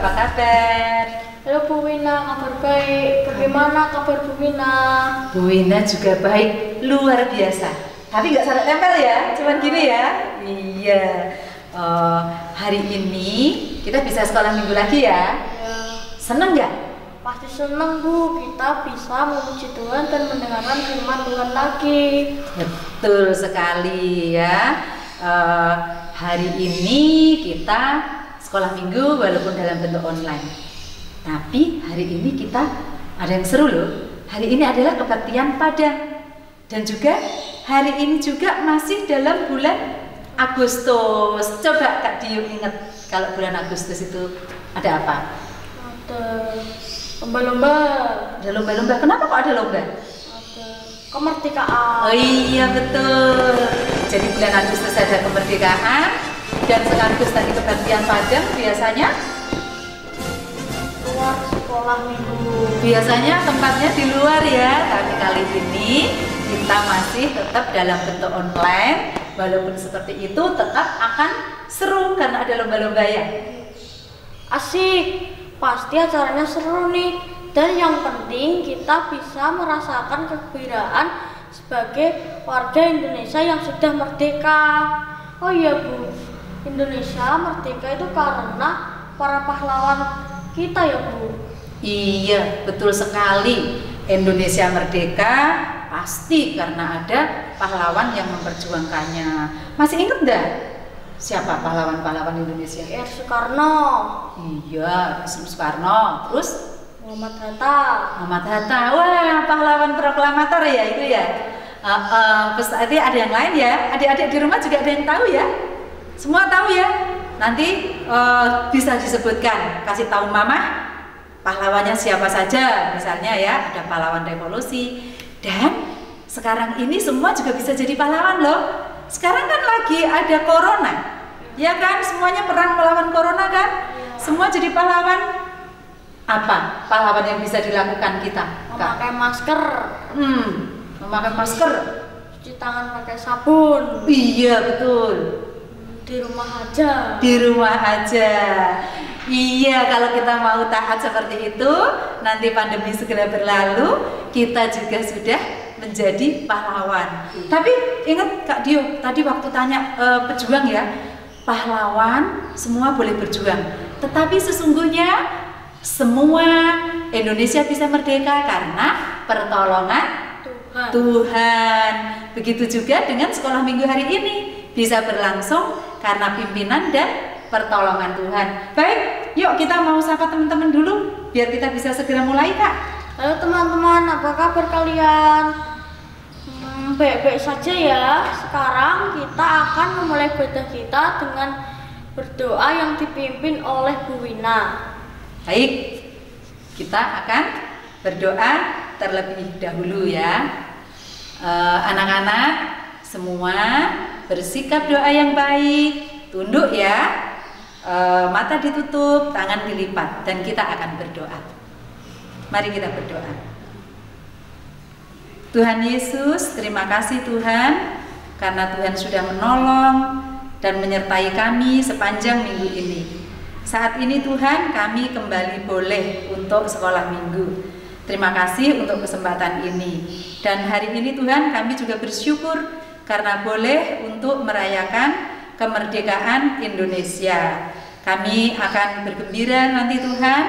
apa kabar? Halo Bu Wina, kabar baik. Bagaimana kabar Bu Wina? Bu Wina juga baik, luar biasa. Tapi nggak sampai tempel ya, cuman gini ya. Iya. Hari ini kita bisa sekolah minggu lagi ya. Ya, Seneng nggak? pasti senang Bu, kita bisa memuji Tuhan dan mendengarkan firman Tuhan lagi. Betul sekali ya. Hari ini kita sekolah minggu walaupun dalam bentuk online. Tapi hari ini kita ada yang seru loh. Hari ini adalah kebaktian Padang. Dan juga hari ini juga masih dalam bulan Agustus. Coba Kak Diu ingat kalau bulan Agustus itu ada apa? Ada lomba-lomba. Ada lomba-lomba. Kenapa kok ada lomba? Ada kemerdekaan. Oh iya betul. Jadi bulan Agustus ada kemerdekaan dan sekaligus tadi kebaktian Padang biasanya Luar sekolah minggu. biasanya tempatnya di luar ya. Tapi kali ini kita masih tetap dalam bentuk online. Walaupun seperti itu tetap akan seru karena ada lomba-lomba ya. Asik, pasti acaranya seru nih. Dan yang penting kita bisa merasakan kegembiraan sebagai warga Indonesia yang sudah merdeka. Oh iya Bu, Indonesia merdeka itu karena para pahlawan kita ya Bu. Iya, betul sekali. Indonesia merdeka pasti karena ada pahlawan yang memperjuangkannya. Masih ingat enggak? Siapa pahlawan-pahlawan Indonesia? R. Soekarno, Iya, Soekarno. Terus Muhammad Hatta. Muhammad Hatta. Wah, pahlawan proklamator ya itu ya. Terus tadi ada yang lain ya. Adik-adik di rumah juga ada yang tahu ya. Semua tahu ya. Nanti bisa disebutkan. Kasih tahu mama pahlawannya siapa saja. Misalnya ya, ada pahlawan revolusi. Dan sekarang ini semua juga bisa jadi pahlawan loh. Sekarang kan lagi ada corona. Ya kan, semuanya perang melawan corona kan. Semua jadi pahlawan. Apa pahlawan yang bisa dilakukan kita? Memakai masker, Memakai masker. cuci tangan pakai sabun, Iya betul. di rumah aja. Di rumah aja. Iya, kalau kita mau taat seperti itu, nanti pandemi segera berlalu, kita juga sudah menjadi pahlawan. Tapi ingat Kak Dio, tadi waktu tanya pejuang ya, pahlawan semua boleh berjuang. Tetapi sesungguhnya semua Indonesia bisa merdeka karena pertolongan Tuhan. Begitu juga dengan sekolah minggu hari ini bisa berlangsung karena pimpinan dan pertolongan Tuhan. Baik, yuk kita mau sapa teman-teman dulu biar kita bisa segera mulai Kak. Halo teman-teman, apa kabar kalian? Baik-baik saja ya. Sekarang kita akan memulai ibadah kita dengan berdoa yang dipimpin oleh Bu Wina. Baik, kita akan berdoa terlebih dahulu ya. Anak-anak semua bersikap doa yang baik, tunduk ya. Mata ditutup, tangan dilipat, dan kita akan berdoa. Mari kita berdoa. Tuhan Yesus, terima kasih Tuhan karena Tuhan sudah menolong dan menyertai kami sepanjang minggu ini. Saat ini Tuhan kami kembali boleh untuk sekolah minggu. Terima kasih untuk kesempatan ini. Dan hari ini Tuhan kami juga bersyukur karena boleh untuk merayakan kemerdekaan Indonesia. Kami akan bergembira nanti Tuhan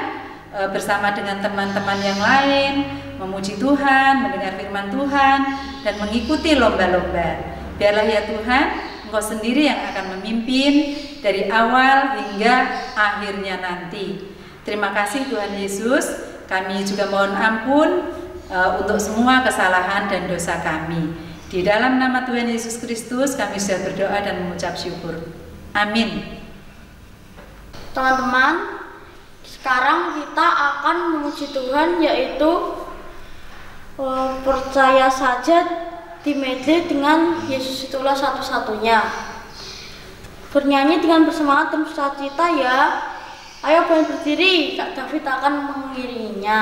bersama dengan teman-teman yang lain, memuji Tuhan, mendengar firman Tuhan, dan mengikuti lomba-lomba. Biarlah ya Tuhan, Engkau sendiri yang akan memimpin dari awal hingga akhirnya nanti. Terima kasih Tuhan Yesus. Kami juga mohon ampun untuk semua kesalahan dan dosa kami. Di dalam nama Tuhan Yesus Kristus kami sudah berdoa dan mengucap syukur. Amin. Teman-teman, sekarang kita akan memuji Tuhan, yaitu percaya saja di medley dengan Yesus itulah satu-satunya. Bernyanyi dengan bersemangat dan sukacita ya. Ayo berdiri, Kak David akan mengiringinya.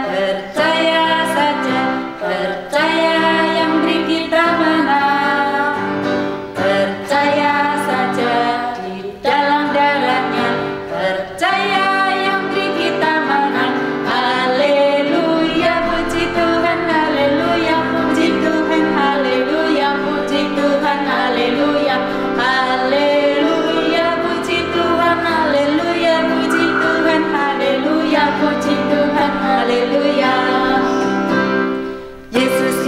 Percaya saja, percaya yang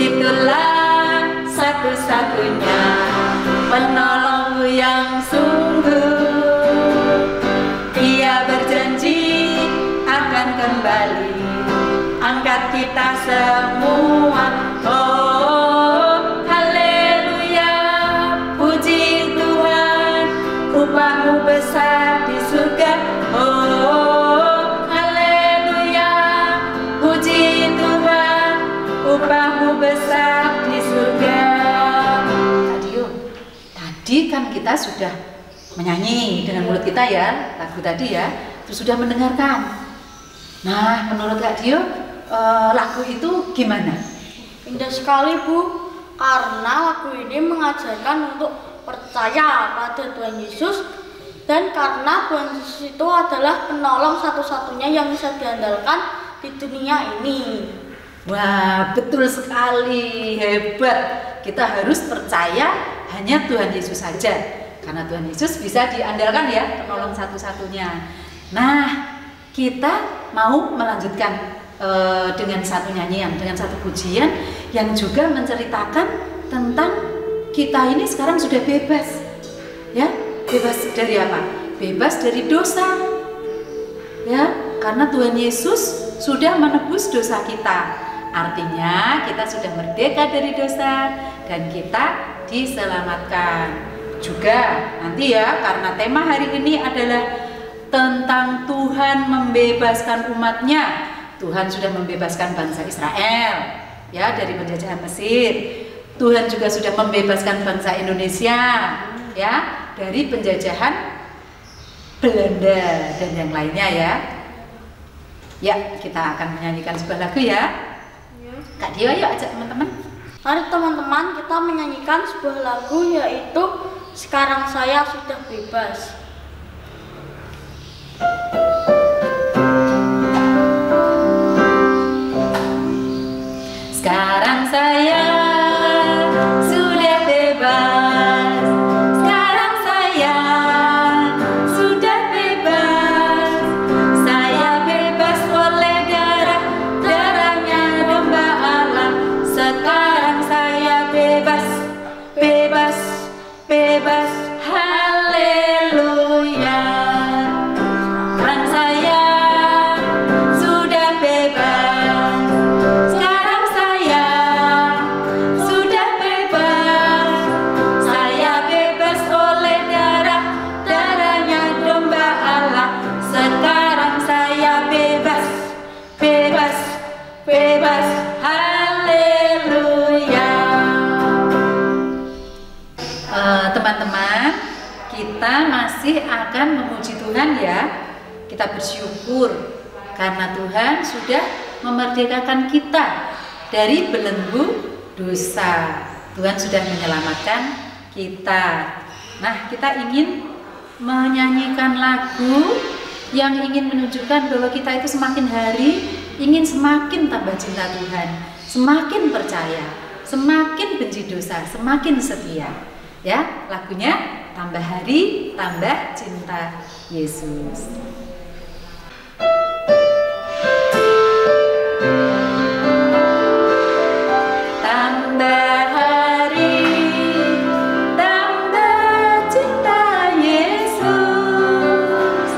Itulah satu-satunya penolongmu yang sungguh. Dia berjanji akan kembali angkat kita semua. Oh, haleluya, puji Tuhan, upahmu besar di surga. Oh, haleluya, puji Tuhan, upahmu besar di surga. Tadi kan kita sudah menyanyi dengan mulut kita ya, lagu tadi ya, terus sudah mendengarkan. Nah, menurut Kak Dio, lagu itu gimana? Indah sekali Bu, karena lagu ini mengajarkan untuk percaya pada Tuhan Yesus, dan karena Tuhan Yesus itu adalah penolong satu-satunya yang bisa diandalkan di dunia ini. Wah, betul sekali, hebat. Kita harus percaya hanya Tuhan Yesus saja, karena Tuhan Yesus bisa diandalkan ya, penolong satu-satunya. Nah, kita mau melanjutkan dengan satu nyanyian, dengan satu pujian yang juga menceritakan tentang kita ini sekarang sudah bebas, ya, bebas dari apa? Bebas dari dosa, ya, karena Tuhan Yesus sudah menebus dosa kita. Artinya kita sudah merdeka dari dosa dan kita diselamatkan. Juga nanti ya, karena tema hari ini adalah tentang Tuhan membebaskan umatnya. Tuhan sudah membebaskan bangsa Israel ya dari penjajahan Mesir. Tuhan juga sudah membebaskan bangsa Indonesia ya dari penjajahan Belanda dan yang lainnya ya. Ya, kita akan menyanyikan sebuah lagu ya. Kak Dio, yuk ajak teman-teman. Mari teman-teman kita menyanyikan sebuah lagu yaitu Sekarang Saya Sudah Bebas. Sekarang saya sudah bebas. Sekarang saya sudah bebas. Saya bebas oleh darahnya domba Allah. Sekarang saya bebas, bebas, bebas. Haleluya. Sekarang saya sudah bebas. Sekarang saya sudah bebas. Saya bebas oleh darahnya domba Allah. Sekarang saya bebas, bebas, bebas. Haleluya. Teman-teman, kita masih akan memuji Tuhan ya. Kita bersyukur karena Tuhan sudah memerdekakan kita dari belenggu dosa. Tuhan sudah menyelamatkan kita. Nah, kita ingin menyanyikan lagu yang ingin menunjukkan bahwa kita itu semakin hari ingin semakin tambah cinta Tuhan, semakin percaya, semakin benci dosa, semakin setia. Ya, lagunya tambah hari tambah cinta Yesus. Tambah hari tambah cinta Yesus.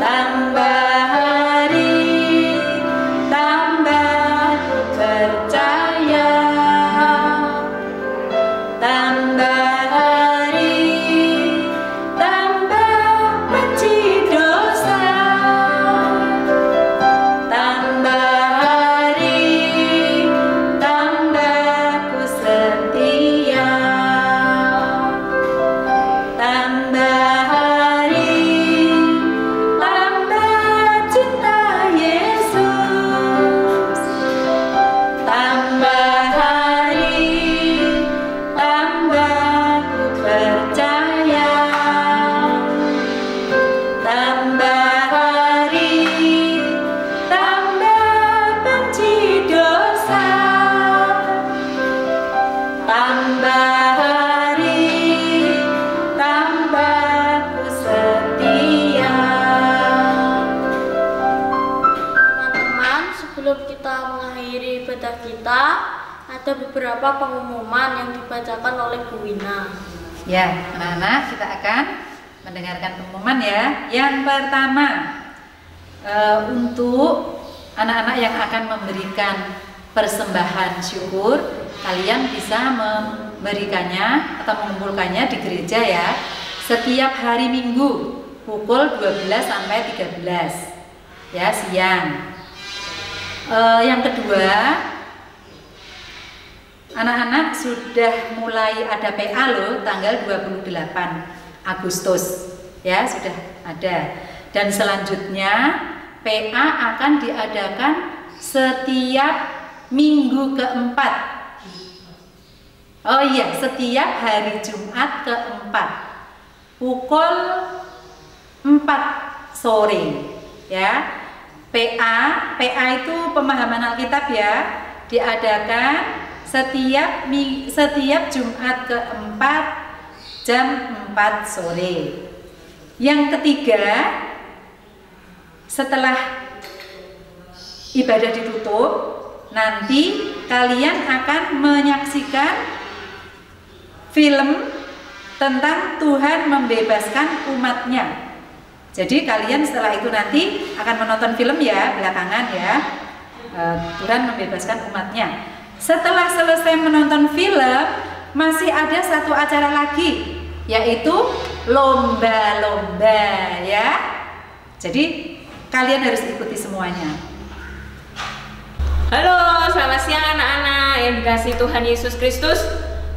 Tambah hari tambah percaya. Tambah hari tambah benci dosa. ada beberapa pengumuman yang dibacakan oleh Bu Wina. Ya, anak-anak, kita akan mendengarkan pengumuman ya. Yang pertama, untuk anak-anak yang akan memberikan persembahan syukur, kalian bisa memberikannya atau mengumpulkannya di gereja ya, setiap hari Minggu pukul 12 sampai 13 ya, siang. Yang kedua, anak-anak sudah mulai ada PA loh, tanggal 28 Agustus ya, sudah ada. Dan selanjutnya PA akan diadakan setiap minggu keempat. Oh iya, setiap hari Jumat keempat pukul 4 sore ya. PA itu pemahaman Alkitab ya, diadakan setiap Jumat keempat jam 4 sore. Yang ketiga, setelah ibadah ditutup, nanti kalian akan menyaksikan film tentang Tuhan membebaskan umatnya. Jadi kalian setelah itu nanti akan menonton film ya, belakangan ya, Tuhan membebaskan umatnya. Setelah selesai menonton film, masih ada satu acara lagi, yaitu lomba-lomba ya. Jadi kalian harus ikuti semuanya. Halo, selamat siang anak-anak yang dikasihi Tuhan Yesus Kristus.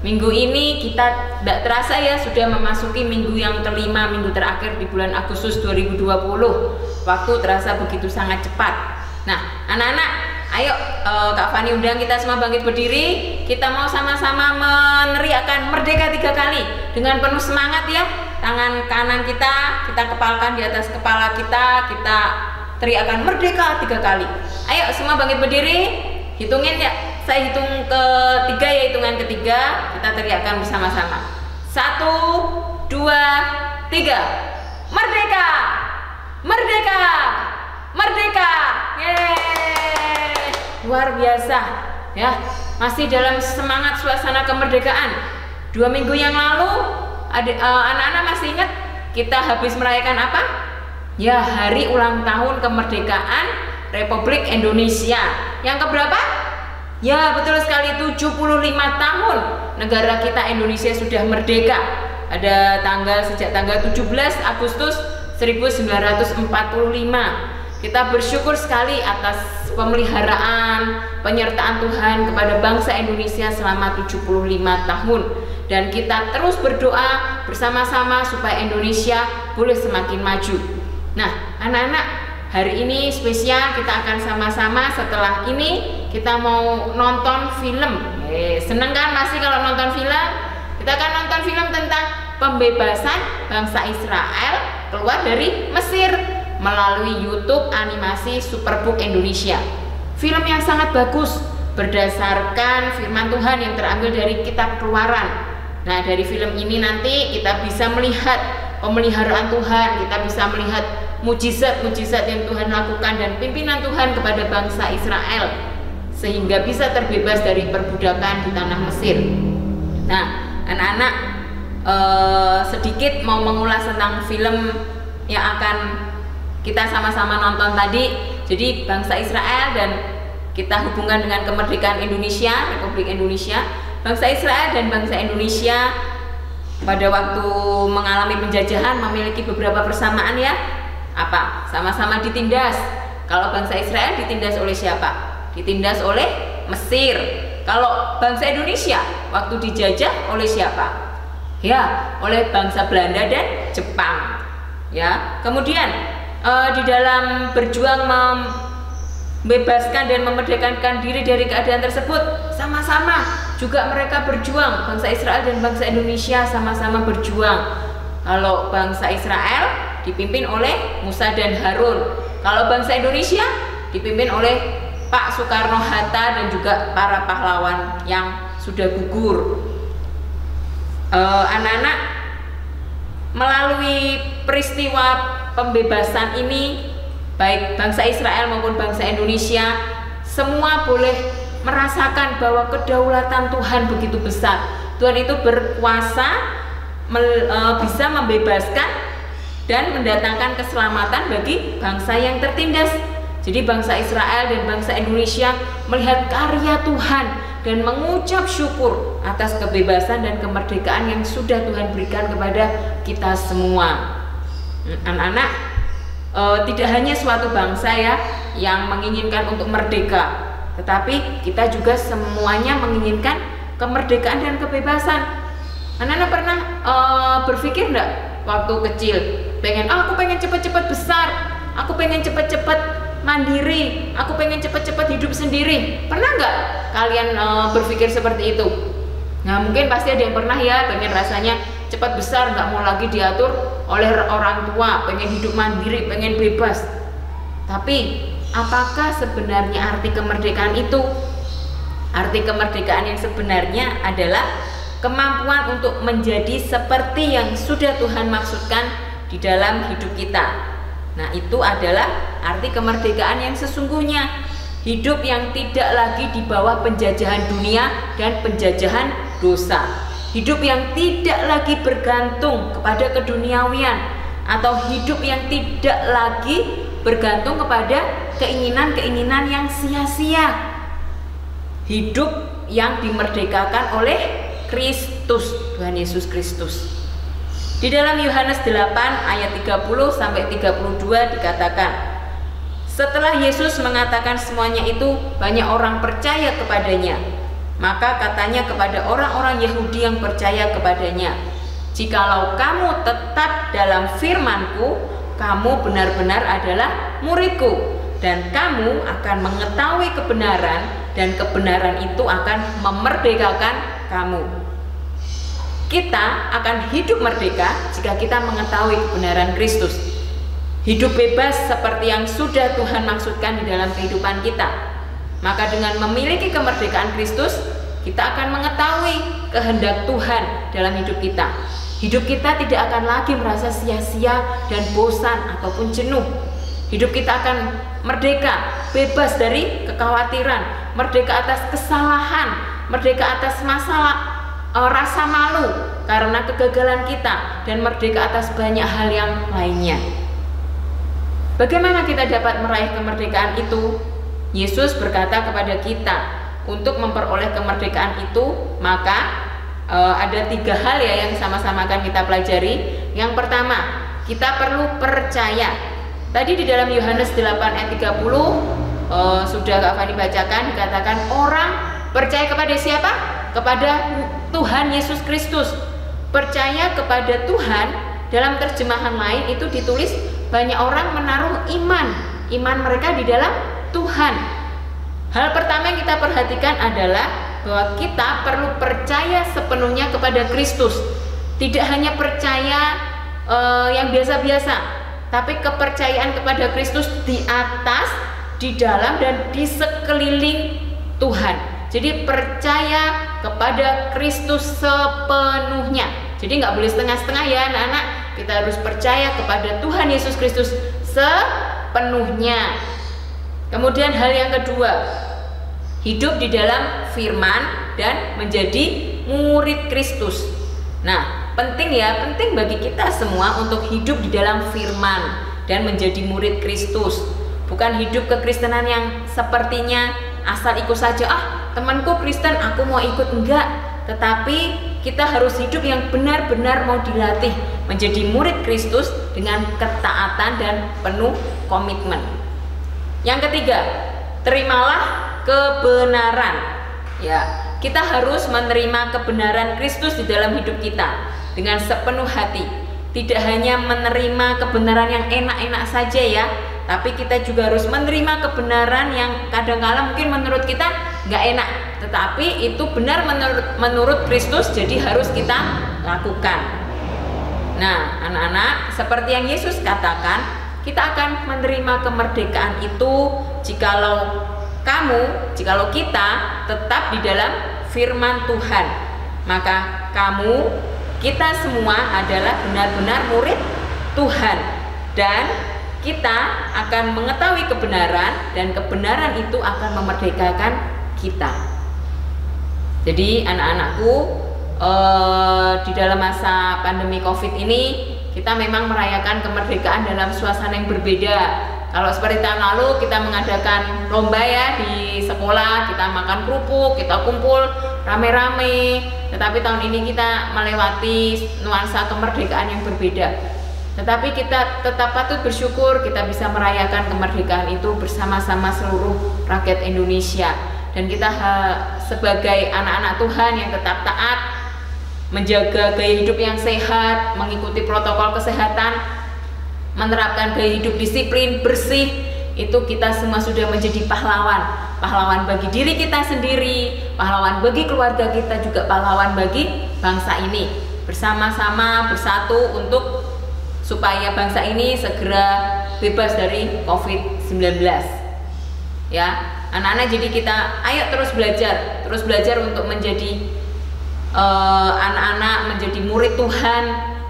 Minggu ini kita tidak terasa ya, sudah memasuki minggu yang kelima, minggu terakhir di bulan Agustus 2020. Waktu terasa begitu sangat cepat. Nah, anak-anak, ayo Kak Fani undang kita semua bangkit berdiri. Kita mau sama-sama meneriakkan merdeka 3 kali dengan penuh semangat ya. Tangan kanan kita kepalkan di atas kepala kita teriakkan merdeka 3 kali. Ayo semua bangkit berdiri. Hitungin ya, saya hitung ketiga ya, hitungan ketiga kita teriakkan bersama-sama. 1, 2, 3. Merdeka! Merdeka! Merdeka! Yeay! Luar biasa ya, masih dalam semangat suasana kemerdekaan. 2 minggu yang lalu anak-anak masih ingat kita habis merayakan apa? Ya, hari ulang tahun kemerdekaan Republik Indonesia. Yang keberapa? Ya, betul sekali, 75 tahun negara kita Indonesia sudah merdeka. Ada sejak tanggal 17 Agustus 1945. Kita bersyukur sekali atas pemeliharaan, penyertaan Tuhan kepada bangsa Indonesia selama 75 tahun. Dan kita terus berdoa bersama-sama supaya Indonesia boleh semakin maju. Nah, anak-anak, hari ini spesial, kita akan sama-sama setelah ini kita mau nonton film. Seneng kan masih kalau nonton film? Kita akan nonton film tentang pembebasan bangsa Israel keluar dari Mesir melalui YouTube animasi Superbook Indonesia. Film yang sangat bagus berdasarkan firman Tuhan yang terambil dari kitab Keluaran. Nah, dari film ini nanti kita bisa melihat pemeliharaan Tuhan, kita bisa melihat mujizat-mujizat yang Tuhan lakukan dan pimpinan Tuhan kepada bangsa Israel sehingga bisa terbebas dari perbudakan di tanah Mesir. Nah, anak-anak, sedikit mau mengulas tentang film yang akan kita sama-sama nonton tadi. Jadi bangsa Israel dan kita hubungkan dengan kemerdekaan Indonesia, Republik Indonesia. Bangsa Israel dan bangsa Indonesia pada waktu mengalami penjajahan memiliki beberapa persamaan ya. Apa? Sama-sama ditindas. Kalau bangsa Israel ditindas oleh siapa? Ditindas oleh Mesir. Kalau bangsa Indonesia waktu dijajah oleh siapa? Ya, oleh bangsa Belanda dan Jepang. Ya, kemudian di dalam berjuang membebaskan dan memerdekakan diri dari keadaan tersebut, sama-sama juga mereka berjuang. Bangsa Israel dan bangsa Indonesia sama-sama berjuang. Kalau bangsa Israel dipimpin oleh Musa dan Harun. Kalau bangsa Indonesia dipimpin oleh Pak Soekarno-Hatta dan juga para pahlawan yang sudah gugur. Anak-anak, melalui peristiwa pembebasan ini, baik bangsa Israel maupun bangsa Indonesia semua boleh merasakan bahwa kedaulatan Tuhan begitu besar. Tuhan itu berkuasa, bisa membebaskan dan mendatangkan keselamatan bagi bangsa yang tertindas. Jadi bangsa Israel dan bangsa Indonesia melihat karya Tuhan dan mengucap syukur atas kebebasan dan kemerdekaan yang sudah Tuhan berikan kepada kita semua. Anak-anak, tidak hanya suatu bangsa ya yang menginginkan untuk merdeka, tetapi kita juga semuanya menginginkan kemerdekaan dan kebebasan. Anak-anak pernah berpikir enggak waktu kecil, aku pengen cepat-cepat besar, aku pengen cepat-cepat mandiri, aku pengen cepat-cepat hidup sendiri. Pernah nggak kalian berpikir seperti itu? Nah, mungkin pasti ada yang pernah ya, pengen rasanya cepat besar, nggak mau lagi diatur oleh orang tua, pengen hidup mandiri, pengen bebas. Tapi apakah sebenarnya arti kemerdekaan itu? Arti kemerdekaan yang sebenarnya adalah kemampuan untuk menjadi seperti yang sudah Tuhan maksudkan di dalam hidup kita. Nah, itu adalah arti kemerdekaan yang sesungguhnya. Hidup yang tidak lagi di bawah penjajahan dunia dan penjajahan dosa. Hidup yang tidak lagi bergantung kepada keduniawian, atau hidup yang tidak lagi bergantung kepada keinginan-keinginan yang sia-sia. Hidup yang dimerdekakan oleh Kristus, Tuhan Yesus Kristus. Di dalam Yohanes 8 ayat 30 sampai 32 dikatakan, setelah Yesus mengatakan semuanya itu, banyak orang percaya kepadanya. Maka katanya kepada orang-orang Yahudi yang percaya kepadanya, jikalau kamu tetap dalam firman-Ku, kamu benar-benar adalah murid-Ku, dan kamu akan mengetahui kebenaran, dan kebenaran itu akan memerdekakan kamu. Kita akan hidup merdeka jika kita mengetahui kebenaran Kristus. Hidup bebas seperti yang sudah Tuhan maksudkan di dalam kehidupan kita. Maka dengan memiliki kemerdekaan Kristus, kita akan mengetahui kehendak Tuhan dalam hidup kita. Hidup kita tidak akan lagi merasa sia-sia dan bosan ataupun jenuh. Hidup kita akan merdeka, bebas dari kekhawatiran, merdeka atas kesalahan, merdeka atas masalah, rasa malu karena kegagalan kita, dan merdeka atas banyak hal yang lainnya. Bagaimana kita dapat meraih kemerdekaan itu? Yesus berkata kepada kita, untuk memperoleh kemerdekaan itu, maka ada 3 hal ya yang sama-sama akan kita pelajari. Yang pertama, kita perlu percaya. Tadi di dalam Yohanes 8 ayat 30 sudah Kak Fani bacakan, dikatakan orang percaya kepada siapa? Kepada Tuhan Yesus Kristus. Percaya kepada Tuhan, dalam terjemahan lain itu ditulis banyak orang menaruh iman mereka di dalam Tuhan. Hal pertama yang kita perhatikan adalah bahwa kita perlu percaya sepenuhnya kepada Kristus. Tidak hanya percaya yang biasa-biasa, tapi kepercayaan kepada Kristus di atas, di dalam, dan di sekeliling Tuhan. Jadi percaya kepada Kristus sepenuhnya. Jadi nggak boleh setengah-setengah ya anak-anak. Kita harus percaya kepada Tuhan Yesus Kristus sepenuhnya. Kemudian hal yang kedua, hidup di dalam firman dan menjadi murid Kristus. Nah, penting bagi kita semua untuk hidup di dalam firman dan menjadi murid Kristus. Bukan hidup kekristenan yang sepertinya asal ikut saja, temanku Kristen aku mau ikut, enggak. Tetapi kita harus hidup yang benar-benar mau dilatih menjadi murid Kristus dengan ketaatan dan penuh komitmen. Yang ketiga, terimalah kebenaran. Ya, kita harus menerima kebenaran Kristus di dalam hidup kita dengan sepenuh hati. Tidak hanya menerima kebenaran yang enak-enak saja ya, tapi kita juga harus menerima kebenaran yang kadang-kala mungkin menurut kita nggak enak, tetapi itu benar menurut Kristus, jadi harus kita lakukan. Nah, anak-anak, seperti yang Yesus katakan, kita akan menerima kemerdekaan itu jikalau kita tetap di dalam firman Tuhan. Maka kita semua adalah benar-benar murid Tuhan, dan kita akan mengetahui kebenaran, dan kebenaran itu akan memerdekakan kita. Jadi anak-anakku, di dalam masa pandemi COVID ini kita memang merayakan kemerdekaan dalam suasana yang berbeda. Kalau seperti tahun lalu kita mengadakan lomba ya di sekolah, kita makan kerupuk, kita kumpul rame-rame. Tetapi tahun ini kita melewati nuansa kemerdekaan yang berbeda. Tetapi kita tetap patut bersyukur kita bisa merayakan kemerdekaan itu bersama-sama seluruh rakyat Indonesia. Dan kita sebagai anak-anak Tuhan yang tetap taat, menjaga gaya hidup yang sehat, mengikuti protokol kesehatan, menerapkan gaya hidup disiplin, bersih, itu kita semua sudah menjadi pahlawan. Pahlawan bagi diri kita sendiri, pahlawan bagi keluarga kita, juga pahlawan bagi bangsa ini. Bersama-sama bersatu untuk supaya bangsa ini segera bebas dari COVID-19. Ya, anak-anak, jadi kita ayo terus belajar untuk menjadi anak-anak, menjadi murid Tuhan,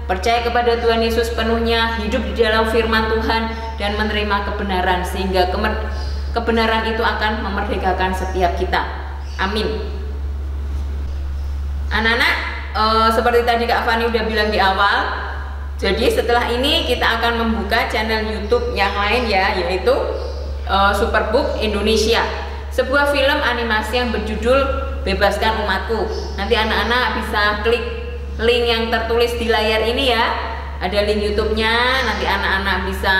percaya kepada Tuhan Yesus penuhnya, hidup di dalam firman Tuhan, dan menerima kebenaran, sehingga kebenaran itu akan memerdekakan setiap kita. Amin. Anak-anak, seperti tadi Kak Fani udah bilang di awal, jadi setelah ini kita akan membuka channel YouTube yang lain ya, yaitu Superbook Indonesia, sebuah film animasi yang berjudul Bebaskan Umatku. Nanti anak-anak bisa klik link yang tertulis di layar ini ya, ada link YouTube-nya. Nanti anak-anak bisa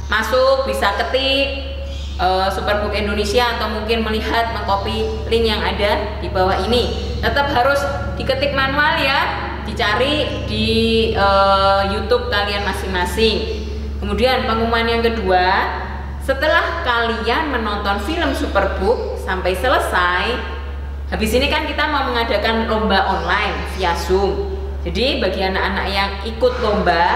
masuk, bisa ketik Superbook Indonesia, atau mungkin melihat, mengcopy link yang ada di bawah ini. Tetap harus diketik manual ya, dicari di YouTube kalian masing-masing. Kemudian pengumuman yang kedua, setelah kalian menonton film Superbook sampai selesai, habis ini kan kita mau mengadakan lomba online via Zoom. Jadi bagi anak-anak yang ikut lomba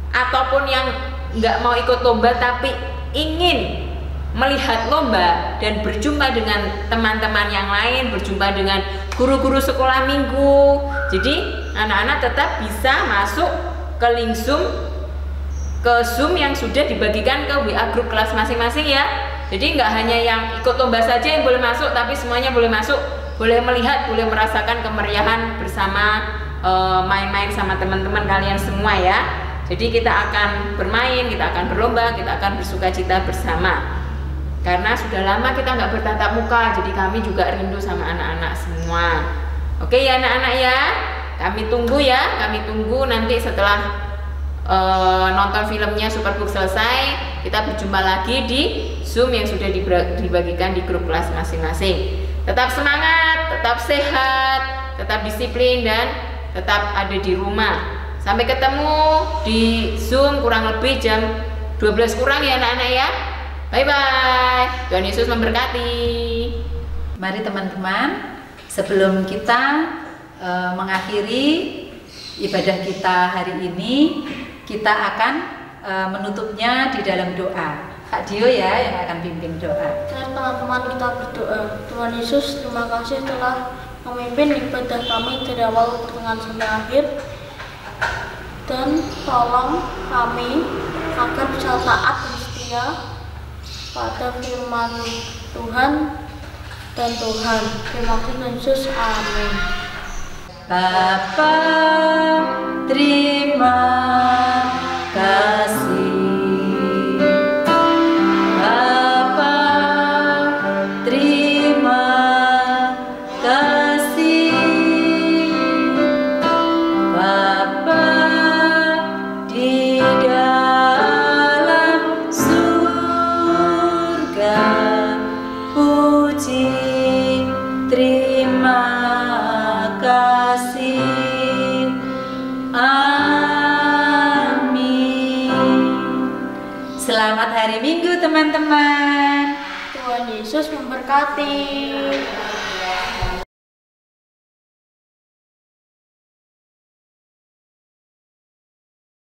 ataupun yang nggak mau ikut lomba tapi ingin melihat lomba dan berjumpa dengan teman-teman yang lain, berjumpa dengan guru-guru sekolah minggu, jadi anak-anak tetap bisa masuk ke link Zoom, ke Zoom yang sudah dibagikan ke WA grup kelas masing-masing ya. Jadi nggak hanya yang ikut lomba saja yang boleh masuk, tapi semuanya boleh masuk, boleh melihat, boleh merasakan kemeriahan bersama, main-main sama teman-teman kalian semua ya. Jadi kita akan bermain, kita akan berlomba, kita akan bersukacita bersama. Karena sudah lama kita nggak bertatap muka, jadi kami juga rindu sama anak-anak semua. Oke ya anak-anak ya, kami tunggu ya, kami tunggu nanti setelah nonton filmnya Superbook selesai, kita berjumpa lagi di Zoom yang sudah dibagikan di grup kelas masing-masing. Tetap semangat, tetap sehat, tetap disiplin, dan tetap ada di rumah. Sampai ketemu di Zoom kurang lebih jam 12 kurang ya anak-anak ya. Bye-bye. Tuhan Yesus memberkati. Mari teman-teman, sebelum kita mengakhiri ibadah kita hari ini, kita akan menutupnya di dalam doa. Kak Dio ya yang akan pimpin doa. Teman-teman, kita berdoa. Tuhan Yesus, terima kasih telah memimpin ibadah kami dari awal pertengahan sampai akhir, dan tolong kami agar bisa taat dan setia pada firman Tuhan dan Tuhan. Terima kasih Tuhan Yesus, amin. Bapa, terima kasih. Bapa, terima kasih. Bapa di dalam surga, puji terima kasih. Amin. Selamat hari Minggu teman-teman. Tuhan Yesus memberkati.